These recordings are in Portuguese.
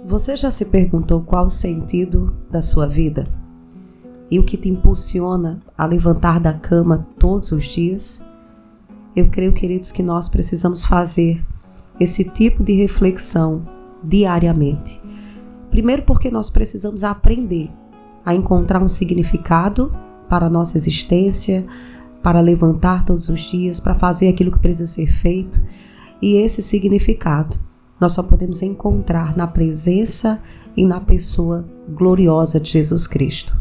Você já se perguntou qual o sentido da sua vida? E o que te impulsiona a levantar da cama todos os dias? Eu creio, queridos, que nós precisamos fazer esse tipo de reflexão diariamente. Primeiro porque nós precisamos aprender a encontrar um significado para a nossa existência, para levantar todos os dias, para fazer aquilo que precisa ser feito. E esse significado nós só podemos encontrar na presença e na pessoa gloriosa de Jesus Cristo.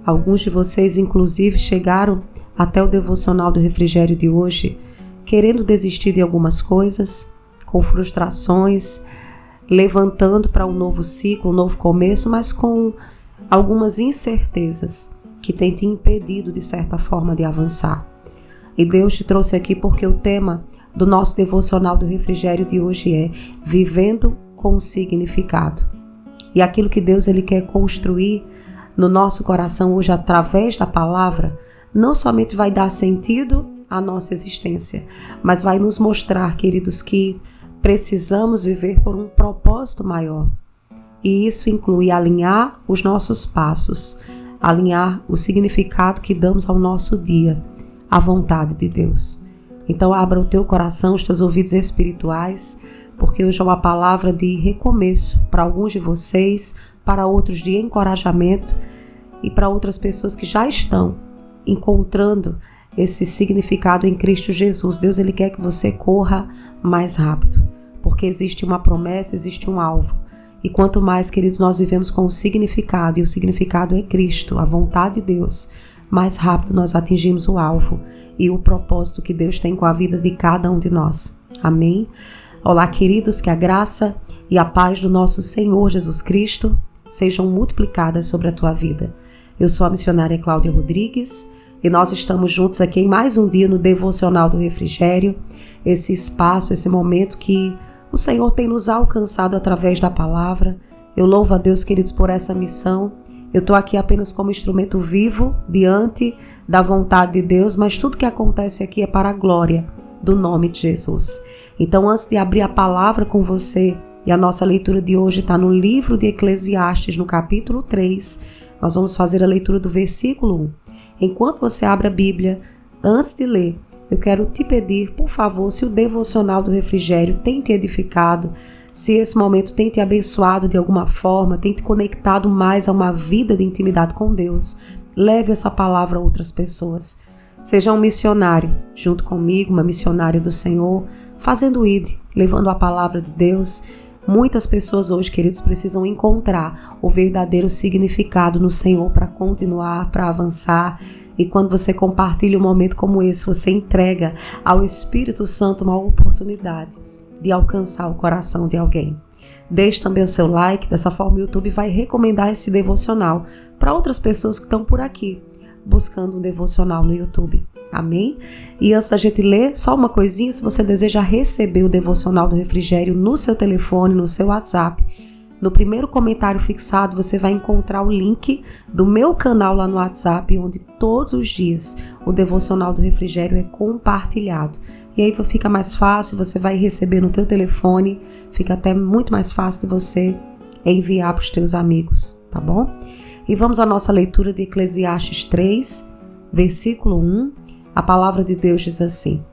Alguns de vocês, inclusive, chegaram até o devocional do refrigério de hoje querendo desistir de algumas coisas, com frustrações, levantando para um novo ciclo, um novo começo, mas com algumas incertezas que têm te impedido, de certa forma, de avançar. E Deus te trouxe aqui porque o tema do nosso devocional do refrigério de hoje é Vivendo com Significado. E aquilo que Deus ele quer construir no nosso coração hoje através da palavra, não somente vai dar sentido à nossa existência, mas vai nos mostrar, queridos, que precisamos viver por um propósito maior. E isso inclui alinhar os nossos passos, alinhar o significado que damos ao nosso dia, à vontade de Deus. Então abra o teu coração, os teus ouvidos espirituais, porque hoje é uma palavra de recomeço para alguns de vocês, para outros de encorajamento e para outras pessoas que já estão encontrando esse significado em Cristo Jesus. Deus ele quer que você corra mais rápido, porque existe uma promessa, existe um alvo. E quanto mais, queridos, nós vivemos com o significado, e o significado é Cristo, a vontade de Deus, mais rápido nós atingimos o alvo e o propósito que Deus tem com a vida de cada um de nós. Amém? Olá, queridos, que a graça e a paz do nosso Senhor Jesus Cristo sejam multiplicadas sobre a tua vida. Eu sou a missionária Cláudia Rodrigues e nós estamos juntos aqui em mais um dia no Devocional do Refrigério, esse espaço, esse momento que o Senhor tem nos alcançado através da palavra. Eu louvo a Deus, queridos, por essa missão. Eu estou aqui apenas como instrumento vivo diante da vontade de Deus, mas tudo que acontece aqui é para a glória do nome de Jesus. Então, antes de abrir a palavra com você, e a nossa leitura de hoje está no livro de Eclesiastes, no capítulo 3, nós vamos fazer a leitura do versículo 1. Enquanto você abre a Bíblia, antes de ler, eu quero te pedir, por favor, se o devocional do refrigério tem te edificado, se esse momento tem te abençoado de alguma forma, tem te conectado mais a uma vida de intimidade com Deus, leve essa palavra a outras pessoas. Seja um missionário junto comigo, uma missionária do Senhor, fazendo ID, levando a palavra de Deus. Muitas pessoas hoje, queridos, precisam encontrar o verdadeiro significado no Senhor para continuar, para avançar. E quando você compartilha um momento como esse, você entrega ao Espírito Santo uma oportunidade de alcançar o coração de alguém. Deixe também o seu like, dessa forma o YouTube vai recomendar esse devocional para outras pessoas que estão por aqui, buscando um devocional no YouTube. Amém? E antes da gente ler, só uma coisinha, se você deseja receber o devocional do refrigério no seu telefone, no seu WhatsApp, no primeiro comentário fixado você vai encontrar o link do meu canal lá no WhatsApp, onde todos os dias o devocional do refrigério é compartilhado. E aí fica mais fácil, você vai receber no teu telefone, fica até muito mais fácil de você enviar para os teus amigos, tá bom? E vamos à nossa leitura de Eclesiastes 3, versículo 1. A palavra de Deus diz assim: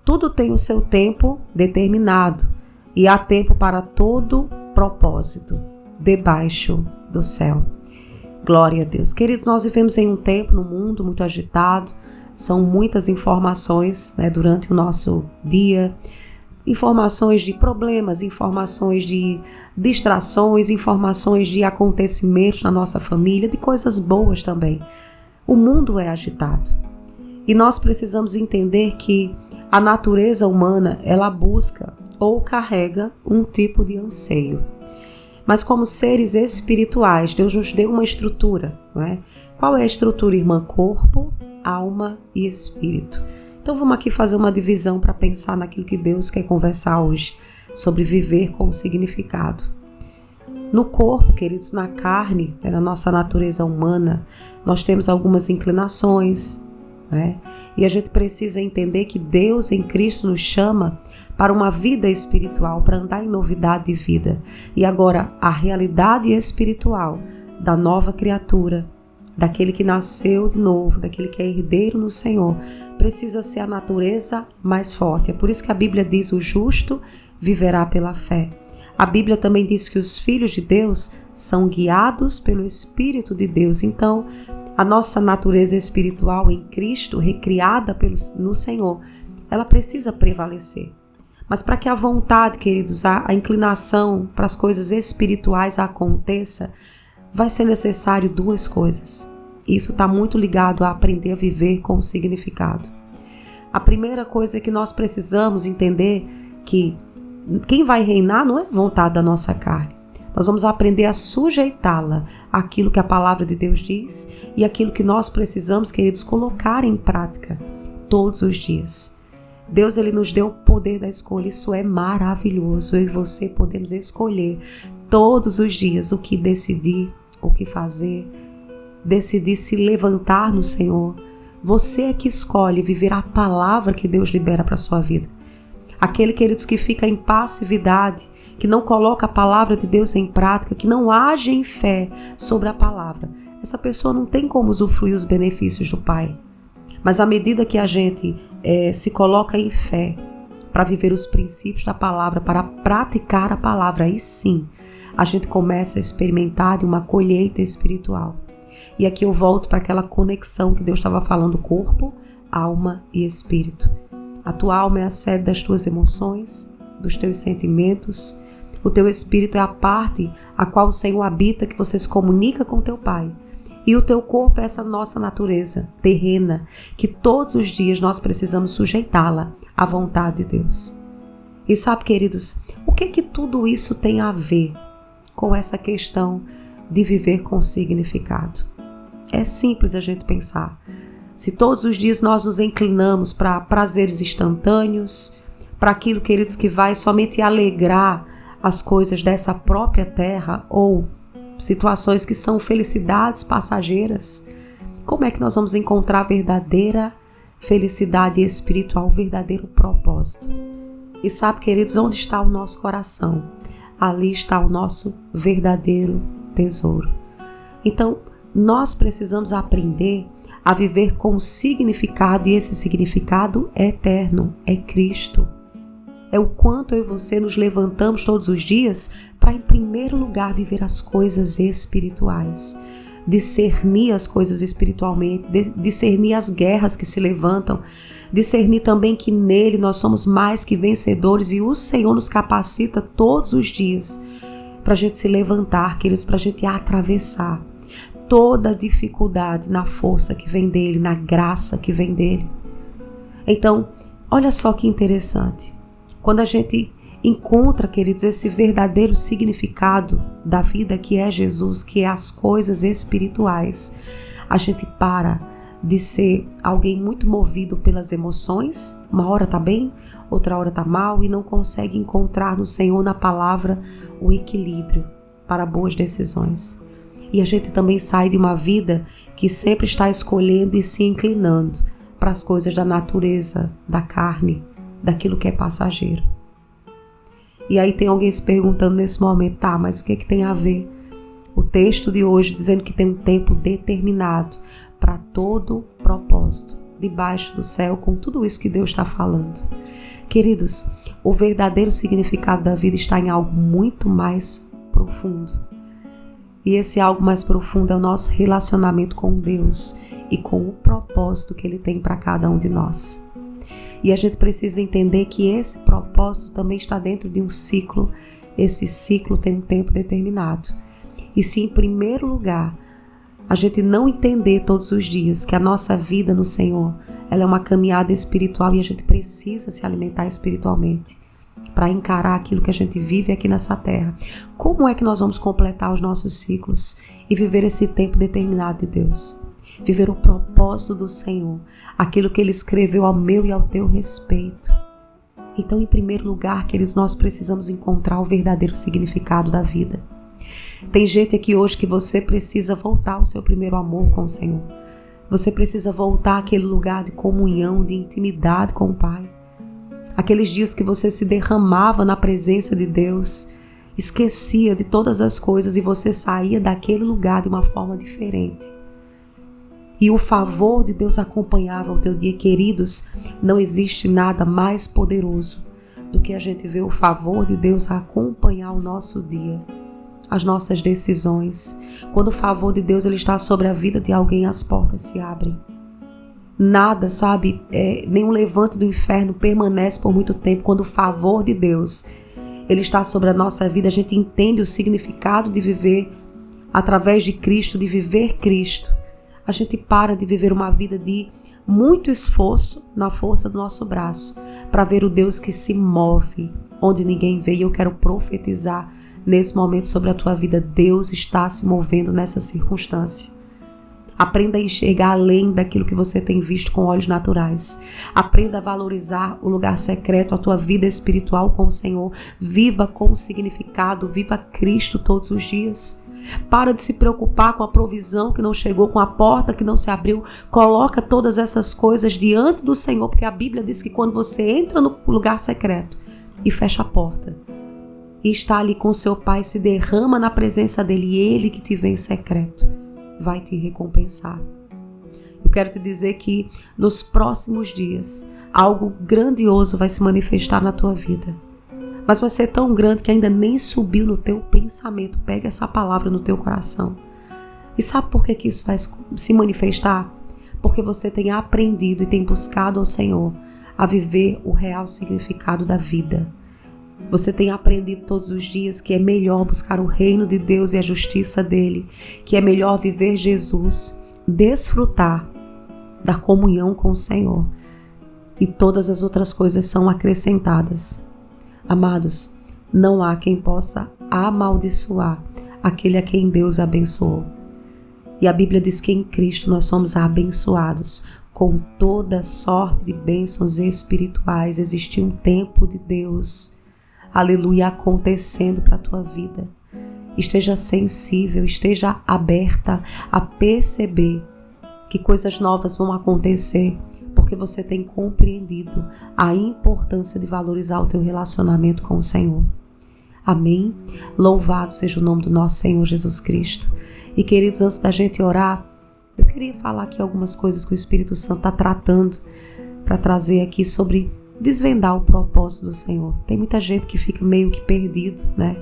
Tudo tem o seu tempo determinado, e há tempo para todo propósito debaixo do céu. Glória a Deus. Queridos, nós vivemos em um tempo no mundo muito agitado, são muitas informações, durante o nosso dia, informações de problemas, informações de distrações, informações de acontecimentos na nossa família, de coisas boas também. O mundo é agitado e nós precisamos entender que a natureza humana, ela busca ou carrega um tipo de anseio. Mas como seres espirituais, Deus nos deu uma estrutura, não é? Qual é a estrutura, irmã? Corpo, alma e espírito. Então vamos aqui fazer uma divisão para pensar naquilo que Deus quer conversar hoje, sobre viver com significado. No corpo, queridos, na carne, na nossa natureza humana, nós temos algumas inclinações, né? E a gente precisa entender que Deus em Cristo nos chama para uma vida espiritual, para andar em novidade de vida. E agora, a realidade espiritual da nova criatura, daquele que nasceu de novo, daquele que é herdeiro no Senhor, precisa ser a natureza mais forte. É por isso que a Bíblia diz: o justo viverá pela fé. A Bíblia também diz que os filhos de Deus são guiados pelo Espírito de Deus. Então, a nossa natureza espiritual em Cristo, recriada no Senhor, ela precisa prevalecer. Mas para que a vontade, queridos, a inclinação para as coisas espirituais aconteça, vai ser necessário duas coisas. Isso está muito ligado a aprender a viver com significado. A primeira coisa é que nós precisamos entender que quem vai reinar não é a vontade da nossa carne. Nós vamos aprender a sujeitá-la àquilo que a palavra de Deus diz e aquilo que nós precisamos, queridos, colocar em prática todos os dias. Deus, ele nos deu o poder da escolha. Isso é maravilhoso. Eu e você podemos escolher todos os dias o que decidir, o que fazer, decidir se levantar no Senhor. Você é que escolhe viver a palavra que Deus libera para a sua vida. Aquele, queridos, que fica em passividade, que não coloca a palavra de Deus em prática, que não age em fé sobre a palavra, essa pessoa não tem como usufruir os benefícios do Pai. Mas à medida que a gente se coloca em fé para viver os princípios da palavra, para praticar a palavra, aí sim a gente começa a experimentar de uma colheita espiritual. E aqui eu volto para aquela conexão que Deus estava falando: corpo, alma e espírito. A tua alma é a sede das tuas emoções, dos teus sentimentos. O teu espírito é a parte a qual o Senhor habita, que você se comunica com o teu Pai. E o teu corpo é essa nossa natureza terrena, que todos os dias nós precisamos sujeitá-la à vontade de Deus. E sabe, queridos, o que tudo isso tem a ver com essa questão de viver com significado? É simples a gente pensar. Se todos os dias nós nos inclinamos para prazeres instantâneos, para aquilo, queridos, que vai somente alegrar as coisas dessa própria terra, ou situações que são felicidades passageiras, como é que nós vamos encontrar a verdadeira felicidade espiritual, o verdadeiro propósito? E sabe, queridos, onde está o nosso coração? Ali está o nosso verdadeiro tesouro. Então, nós precisamos aprender a viver com significado, e esse significado é eterno, é Cristo. É o quanto eu e você nos levantamos todos os dias para, em primeiro lugar, viver as coisas espirituais, discernir as coisas espiritualmente, discernir as guerras que se levantam, discernir também que nele nós somos mais que vencedores, e o Senhor nos capacita todos os dias para a gente se levantar, queridos, para a gente atravessar toda dificuldade na força que vem dele, na graça que vem dele. Então, olha só que interessante. Quando a gente encontra, queridos, esse verdadeiro significado da vida que é Jesus, que é as coisas espirituais, a gente para de ser alguém muito movido pelas emoções. Uma hora tá bem, outra hora tá mal, e não consegue encontrar no Senhor, na palavra, o equilíbrio para boas decisões. E a gente também sai de uma vida que sempre está escolhendo e se inclinando para as coisas da natureza, da carne, daquilo que é passageiro. E aí tem alguém se perguntando nesse momento: tá, mas o que tem a ver o texto de hoje dizendo que tem um tempo determinado para todo propósito debaixo do céu, com tudo isso que Deus está falando? Queridos, o verdadeiro significado da vida está em algo muito mais profundo. E esse algo mais profundo é o nosso relacionamento com Deus e com o propósito que Ele tem para cada um de nós. E a gente precisa entender que esse propósito também está dentro de um ciclo. Esse ciclo tem um tempo determinado. E se, em primeiro lugar, a gente não entender todos os dias que a nossa vida no Senhor, ela é uma caminhada espiritual, e a gente precisa se alimentar espiritualmente para encarar aquilo que a gente vive aqui nessa terra, como é que nós vamos completar os nossos ciclos e viver esse tempo determinado de Deus? Viver o propósito do Senhor, aquilo que Ele escreveu ao meu e ao teu respeito. Então, em primeiro lugar, queridos, nós precisamos encontrar o verdadeiro significado da vida. Tem gente aqui hoje que você precisa voltar ao seu primeiro amor com o Senhor. Você precisa voltar àquele lugar de comunhão, de intimidade com o Pai. Aqueles dias que você se derramava na presença de Deus, esquecia de todas as coisas e você saía daquele lugar de uma forma diferente. E o favor de Deus acompanhava o teu dia. Queridos, não existe nada mais poderoso do que a gente ver o favor de Deus acompanhar o nosso dia, as nossas decisões. Quando o favor de Deus ele está sobre a vida de alguém, as portas se abrem. Nada, nenhum levante do inferno permanece por muito tempo. Quando o favor de Deus ele está sobre a nossa vida, a gente entende o significado de viver através de Cristo, de viver Cristo. A gente para de viver uma vida de muito esforço na força do nosso braço para ver o Deus que se move onde ninguém vê. E eu quero profetizar nesse momento sobre a tua vida. Deus está se movendo nessa circunstância. Aprenda a enxergar além daquilo que você tem visto com olhos naturais. Aprenda a valorizar o lugar secreto, a tua vida espiritual com o Senhor. Viva com significado, viva Cristo todos os dias. Para de se preocupar com a provisão que não chegou, com a porta que não se abriu. Coloca todas essas coisas diante do Senhor, porque a Bíblia diz que quando você entra no lugar secreto e fecha a porta, e está ali com seu Pai, se derrama na presença dele, e ele que te vê em secreto vai te recompensar. Eu quero te dizer que nos próximos dias algo grandioso vai se manifestar na tua vida, mas vai ser tão grande que ainda nem subiu no teu pensamento. Pega essa palavra no teu coração. E sabe por que isso vai se manifestar? Porque você tem aprendido e tem buscado ao Senhor a viver o real significado da vida. Você tem aprendido todos os dias que é melhor buscar o reino de Deus e a justiça dele, que é melhor viver Jesus, desfrutar da comunhão com o Senhor, e todas as outras coisas são acrescentadas. Amados, não há quem possa amaldiçoar aquele a quem Deus abençoou. E a Bíblia diz que em Cristo nós somos abençoados com toda sorte de bênçãos espirituais. Existe um tempo de Deus, aleluia, acontecendo para a tua vida. Esteja sensível, esteja aberta a perceber que coisas novas vão acontecer, porque você tem compreendido a importância de valorizar o teu relacionamento com o Senhor. Amém? Louvado seja o nome do nosso Senhor Jesus Cristo. E queridos, antes da gente orar, eu queria falar aqui algumas coisas que o Espírito Santo está tratando para trazer aqui sobre desvendar o propósito do Senhor. Tem muita gente que fica meio que perdido, né?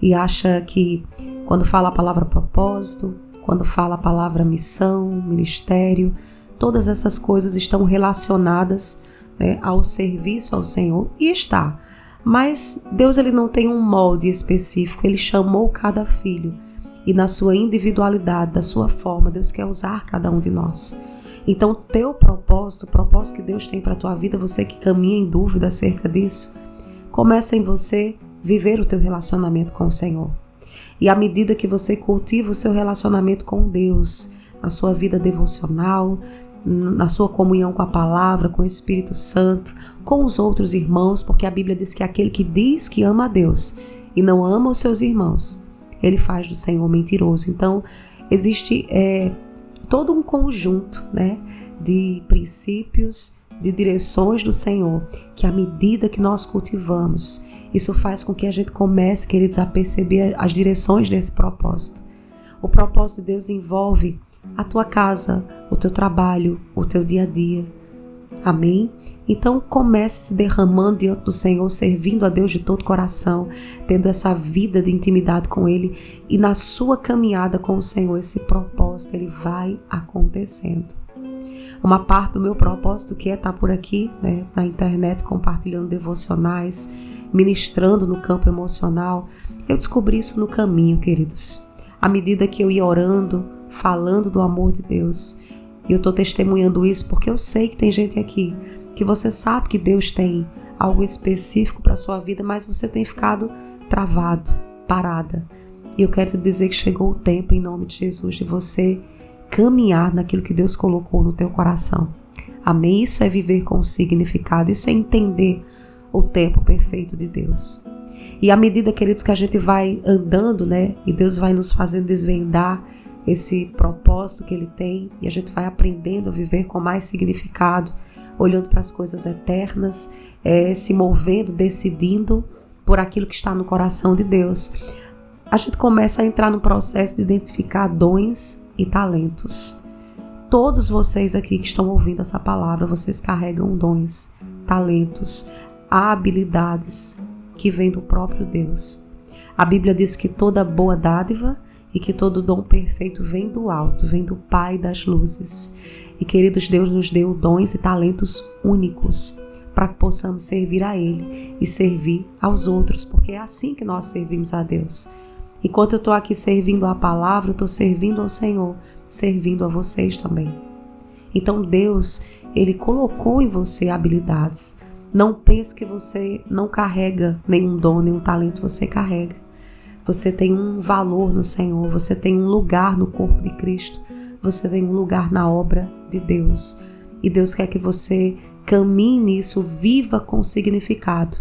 E acha que quando fala a palavra propósito, quando fala a palavra missão, ministério, todas essas coisas estão relacionadas, né, ao serviço ao Senhor, e está. Mas Deus ele não tem um molde específico. Ele chamou cada filho e na sua individualidade, da sua forma, Deus quer usar cada um de nós. Então, teu propósito, o propósito que Deus tem para a tua vida, você que caminha em dúvida acerca disso, começa em você viver o teu relacionamento com o Senhor. E à medida que você cultiva o seu relacionamento com Deus, na sua vida devocional, na sua comunhão com a palavra, com o Espírito Santo, com os outros irmãos, porque a Bíblia diz que aquele que diz que ama a Deus e não ama os seus irmãos, ele faz do Senhor mentiroso. Então, existe todo um conjunto, né, de princípios, de direções do Senhor, que à medida que nós cultivamos, isso faz com que a gente comece, queridos, a perceber as direções desse propósito. O propósito de Deus envolve a tua casa, o teu trabalho, o teu dia a dia. Amém? Então comece se derramando diante do Senhor, servindo a Deus de todo o coração, tendo essa vida de intimidade com Ele, e na sua caminhada com o Senhor, esse propósito ele vai acontecendo. Uma parte do meu propósito que é estar por aqui, né, na internet, compartilhando devocionais, ministrando no campo emocional. Eu descobri isso no caminho, queridos. À medida que eu ia orando, falando do amor de Deus, e eu estou testemunhando isso porque eu sei que tem gente aqui que você sabe que Deus tem algo específico para a sua vida, mas você tem ficado travado, parada. E eu quero te dizer que chegou o tempo, em nome de Jesus, de você caminhar naquilo que Deus colocou no teu coração. Amém? Isso é viver com significado, isso é entender o tempo perfeito de Deus. E à medida, queridos, que a gente vai andando, né, e Deus vai nos fazendo desvendar esse propósito que Ele tem, e a gente vai aprendendo a viver com mais significado, olhando para as coisas eternas, se movendo, decidindo por aquilo que está no coração de Deus, a gente começa a entrar no processo de identificar dons e talentos. Todos vocês aqui que estão ouvindo essa palavra, vocês carregam dons, talentos, habilidades que vêm do próprio Deus. A Bíblia diz que toda boa dádiva e que todo dom perfeito vem do alto, vem do Pai das luzes. E queridos, Deus nos deu dons e talentos únicos para que possamos servir a Ele e servir aos outros, porque é assim que nós servimos a Deus. Enquanto eu estou aqui servindo a palavra, eu estou servindo ao Senhor, servindo a vocês também. Então Deus, Ele colocou em você habilidades. Não pense que você não carrega nenhum dom, nenhum talento, você carrega. Você tem um valor no Senhor, você tem um lugar no corpo de Cristo, você tem um lugar na obra de Deus. E Deus quer que você caminhe nisso, viva com significado.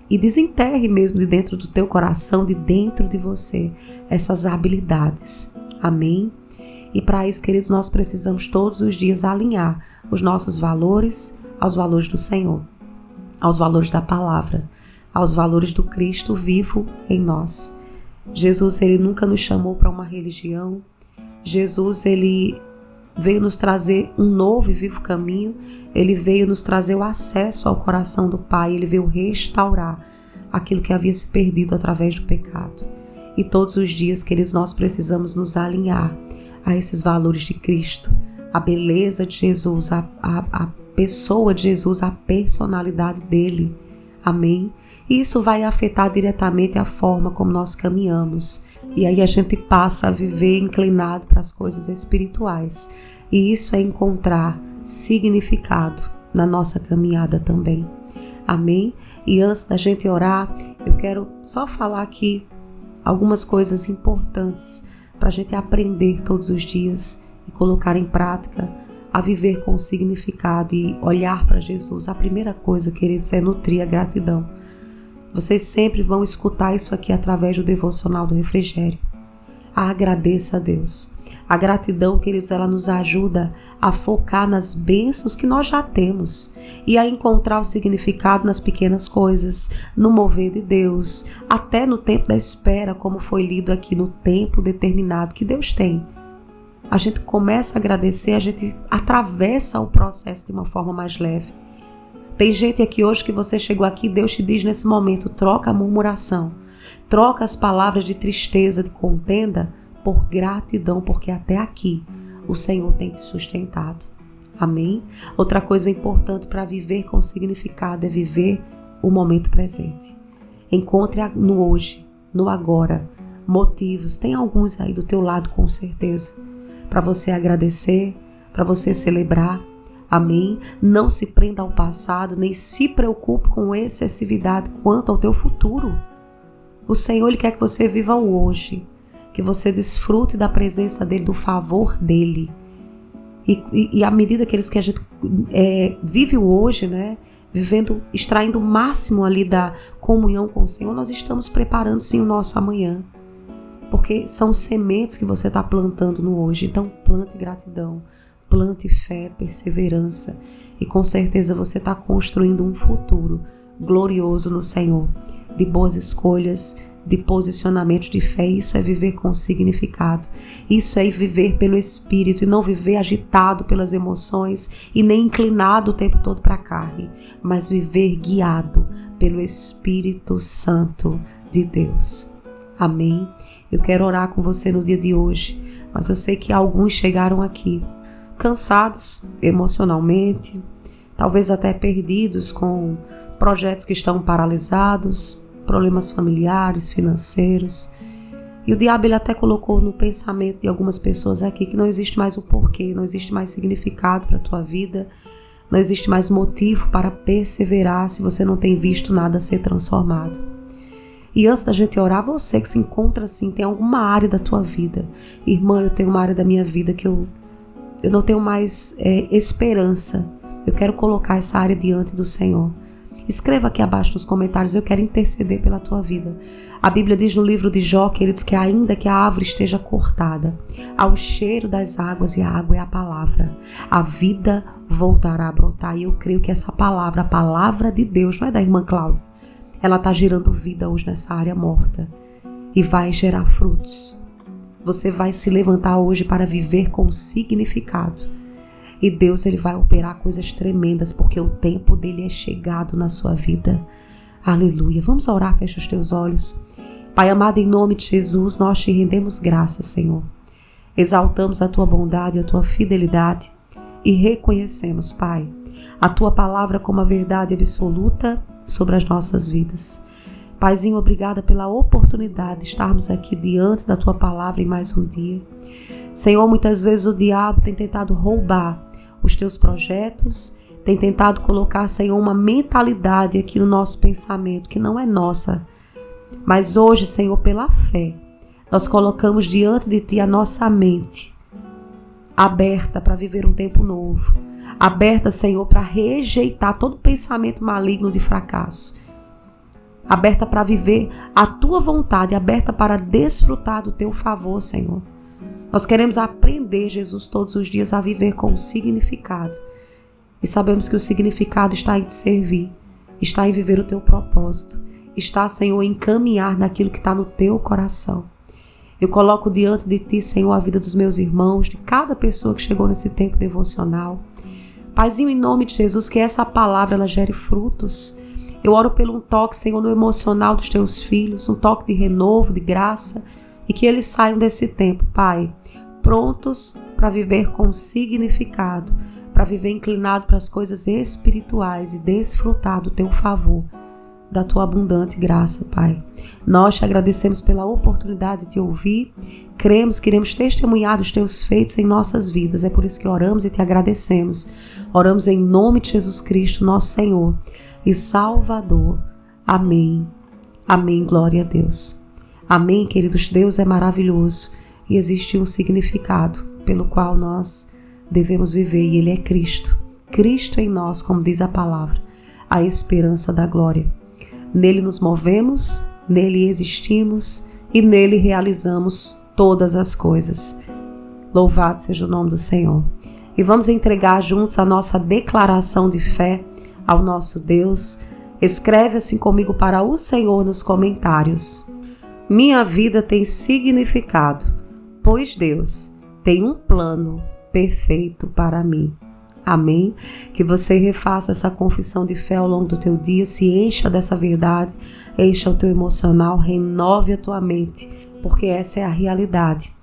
E desenterre mesmo de dentro do teu coração, de dentro de você, essas habilidades. Amém? E para isso, queridos, nós precisamos todos os dias alinhar os nossos valores aos valores do Senhor, aos valores da palavra, aos valores do Cristo vivo em nós. Jesus, Ele nunca nos chamou para uma religião. Jesus, Ele veio nos trazer um novo e vivo caminho. Ele veio nos trazer o acesso ao coração do Pai. Ele veio restaurar aquilo que havia se perdido através do pecado. E todos os dias, queridos, nós precisamos nos alinhar a esses valores de Cristo, a beleza de Jesus, a pessoa de Jesus, a personalidade dele. Amém? E isso vai afetar diretamente a forma como nós caminhamos. E aí a gente passa a viver inclinado para as coisas espirituais. E isso é encontrar significado na nossa caminhada também. Amém? E antes da gente orar, eu quero só falar aqui algumas coisas importantes para a gente aprender todos os dias e colocar em prática, a viver com significado e olhar para Jesus. A primeira coisa, queridos, é nutrir a gratidão. Vocês sempre vão escutar isso aqui através do devocional do refrigério. Agradeça a Deus. A gratidão, queridos, ela nos ajuda a focar nas bênçãos que nós já temos e a encontrar o significado nas pequenas coisas, no mover de Deus, até no tempo da espera, como foi lido aqui, no tempo determinado que Deus tem. A gente começa a agradecer, a gente atravessa o processo de uma forma mais leve. Tem gente aqui hoje que você chegou aqui, Deus te diz nesse momento, troca a murmuração, troca as palavras de tristeza, de contenda, por gratidão, porque até aqui o Senhor tem te sustentado. Amém? Outra coisa importante para viver com significado é viver o momento presente. Encontre no hoje, no agora, motivos, tem alguns aí do teu lado com certeza, para você agradecer, para você celebrar. Amém? Não se prenda ao passado, nem se preocupe com excessividade quanto ao teu futuro. O Senhor, Ele quer que você viva o hoje, que você desfrute da presença dEle, do favor dEle. E à medida que a gente vive o hoje, né? Vivendo, extraindo o máximo ali da comunhão com o Senhor, nós estamos preparando sim o nosso amanhã. Porque são sementes que você está plantando no hoje. Então plante gratidão, plante fé, perseverança. E com certeza você está construindo um futuro glorioso no Senhor, de boas escolhas, de posicionamentos de fé. Isso é viver com significado. Isso é viver pelo Espírito e não viver agitado pelas emoções e nem inclinado o tempo todo para a carne, mas viver guiado pelo Espírito Santo de Deus. Amém? Eu quero orar com você no dia de hoje, mas eu sei que alguns chegaram aqui cansados emocionalmente, talvez até perdidos com projetos que estão paralisados, problemas familiares, financeiros. E o diabo ele até colocou no pensamento de algumas pessoas aqui que não existe mais o porquê, não existe mais significado para a tua vida, não existe mais motivo para perseverar se você não tem visto nada ser transformado. E antes da gente orar, você que se encontra assim, tem alguma área da tua vida. Irmã, eu tenho uma área da minha vida que eu não tenho mais esperança. Eu quero colocar essa área diante do Senhor. Escreva aqui abaixo nos comentários, eu quero interceder pela tua vida. A Bíblia diz no livro de Jó, que ele diz que ainda que a árvore esteja cortada, ao cheiro das águas, e a água é a palavra, a vida voltará a brotar. E eu creio que essa palavra, a palavra de Deus, não é da irmã Cláudia, ela está gerando vida hoje nessa área morta e vai gerar frutos. Você vai se levantar hoje para viver com significado. E Deus, ele vai operar coisas tremendas, porque o tempo dele é chegado na sua vida. Aleluia. Vamos orar, fecha os teus olhos. Pai amado, em nome de Jesus, nós te rendemos graças, Senhor. Exaltamos a tua bondade, a tua fidelidade e reconhecemos, Pai, a tua palavra como a verdade absoluta sobre as nossas vidas. Paizinho, obrigada pela oportunidade de estarmos aqui diante da tua palavra em mais um dia. Senhor, muitas vezes o diabo tem tentado roubar os teus projetos, tem tentado colocar, Senhor, uma mentalidade aqui no nosso pensamento que não é nossa. Mas hoje, Senhor, pela fé, nós colocamos diante de Ti a nossa mente aberta para viver um tempo novo. Aberta, Senhor, para rejeitar todo pensamento maligno de fracasso. Aberta para viver a Tua vontade, aberta para desfrutar do Teu favor, Senhor. Nós queremos aprender, Jesus, todos os dias a viver com significado. E sabemos que o significado está em te servir, está em viver o teu propósito, está, Senhor, em caminhar naquilo que está no teu coração. Eu coloco diante de ti, Senhor, a vida dos meus irmãos, de cada pessoa que chegou nesse tempo devocional. Paizinho, em nome de Jesus, que essa palavra ela gere frutos. Eu oro pelo um toque, Senhor, no emocional dos teus filhos, um toque de renovo, de graça, e que eles saiam desse tempo, Pai, prontos para viver com significado, para viver inclinado para as coisas espirituais e desfrutar do teu favor, da tua abundante graça, Pai. Nós te agradecemos pela oportunidade de te ouvir, cremos, queremos testemunhar dos teus feitos em nossas vidas, é por isso que oramos e te agradecemos. Oramos em nome de Jesus Cristo, nosso Senhor e Salvador. Amém. Amém, glória a Deus. Amém, queridos, Deus é maravilhoso e existe um significado pelo qual nós devemos viver e Ele é Cristo. Cristo em nós, como diz a palavra, a esperança da glória. Nele nos movemos, nele existimos e nele realizamos todas as coisas. Louvado seja o nome do Senhor. E vamos entregar juntos a nossa declaração de fé ao nosso Deus. Escreve assim comigo para o Senhor nos comentários. Minha vida tem significado, pois Deus tem um plano perfeito para mim. Amém? Que você refaça essa confissão de fé ao longo do teu dia, se encha dessa verdade, encha o teu emocional, renove a tua mente, porque essa é a realidade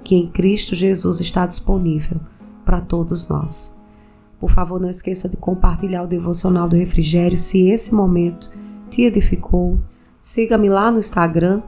que em Cristo Jesus está disponível para todos nós. Por favor, não esqueça de compartilhar o devocional do Refrigério se esse momento te edificou. Siga-me lá no Instagram,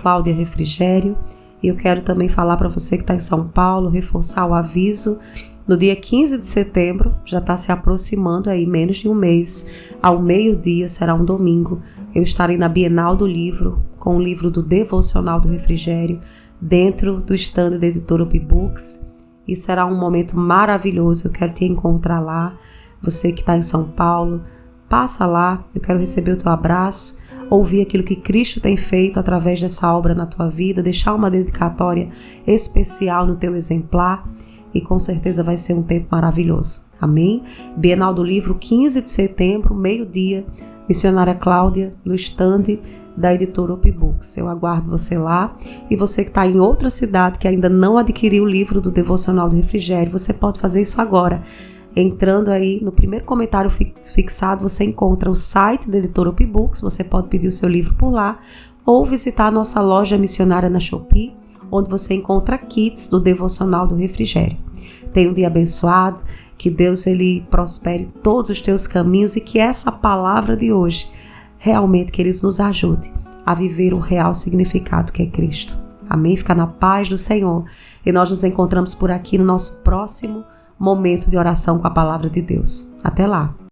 @CláudiaRefrigério. E eu quero também falar para você que está em São Paulo, reforçar o aviso. No dia 15 de setembro, já está se aproximando aí, menos de um mês, ao meio-dia, será um domingo. Eu estarei na Bienal do Livro, com o livro do Devocional do Refrigério, dentro do stand da editora Books. E será um momento maravilhoso, eu quero te encontrar lá. Você que está em São Paulo, passa lá, eu quero receber o teu abraço, ouvir aquilo que Cristo tem feito através dessa obra na tua vida, deixar uma dedicatória especial no teu exemplar e com certeza vai ser um tempo maravilhoso. Amém? Bienal do Livro, 15 de setembro, meio-dia, Missionária Cláudia, no stand da editora Books. Eu aguardo você lá. E você que está em outra cidade que ainda não adquiriu o livro do Devocional do Refrigério, você pode fazer isso agora. Entrando aí no primeiro comentário fixado, você encontra o site da editora Books, você pode pedir o seu livro por lá, ou visitar a nossa loja missionária na Shopee, onde você encontra kits do Devocional do Refrigério. Tenha um dia abençoado, que Deus ele prospere todos os teus caminhos e que essa palavra de hoje, realmente que eles nos ajude a viver o real significado que é Cristo. Amém? Fica na paz do Senhor. E nós nos encontramos por aqui no nosso próximo momento de oração com a palavra de Deus. Até lá!